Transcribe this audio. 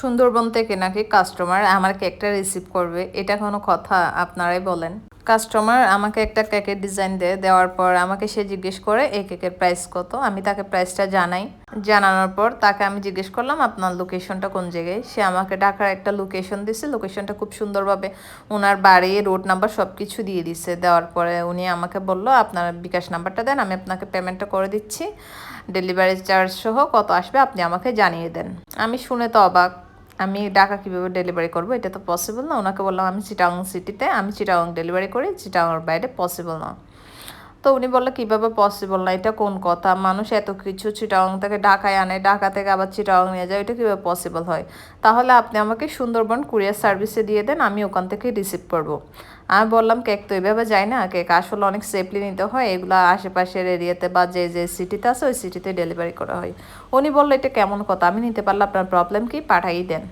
সুন্দরবন থেকে নাকি কাস্টমার আমার কেকটা রিসিভ করবে, এটা কোনো কথা? আপনারাই বলেন। কাস্টমার আমাকে একটা কেকের ডিজাইন দেওয়ার পর আমাকে সে জিজ্ঞেস করে এই কেকের প্রাইস কত। আমি তাকে প্রাইসটা জানাই। জানানোর পর তাকে আমি জিজ্ঞেস করলাম আপনার লোকেশনটা কোন জায়গায়। সে আমাকে ঢাকার একটা লোকেশন দিছে। লোকেশনটা খুব সুন্দরভাবে ওনার বাড়ি, রোড নাম্বার সব কিছু দিয়ে দিছে। দেওয়ার পরে উনি আমাকে বলল আপনার বিকাশ নাম্বারটা দেন, আমি আপনাকে পেমেন্টটা করে দিচ্ছি, ডেলিভারি চার্জ সহ কত আসবে আপনি আমাকে জানিয়ে দেন। আমি শুনে তো অবাক। আমি ঢাকা কীভাবে ডেলিভারি করবো? এটা তো পসিবল না। ওনাকে বললাম আমি চিটাগং সিটিতে, আমি চিটাগং ডেলিভারি করি, চিটাগংয়ের বাইরে পসিবল না। তো উনি বললো কীভাবে পসিবল না, এটা কোন কথা? মানুষ এত কিছু চিটাগং থেকে ঢাকায় আনে, ঢাকা থেকে আবার চিটাগং নিয়ে যায়, এটা কীভাবে পসিবল হয়? তাহলে আপনি আমাকে সুন্দরবন কুরিয়ার সার্ভিসে দিয়ে দেন, আমি ওখান থেকে রিসিভ করবো। আমি বললাম কেক তো এভাবে যায় না, কেক আসলে অনেক সেফলি নিতে হয়, এগুলো আশেপাশের এরিয়াতে বা যে যে সিটিতে আছে ওই সিটিতে ডেলিভারি করা হয়। উনি বললো এটা কেমন কথা? আমি নিতে পারলে আপনার প্রবলেম কি, পাঠাই দেন।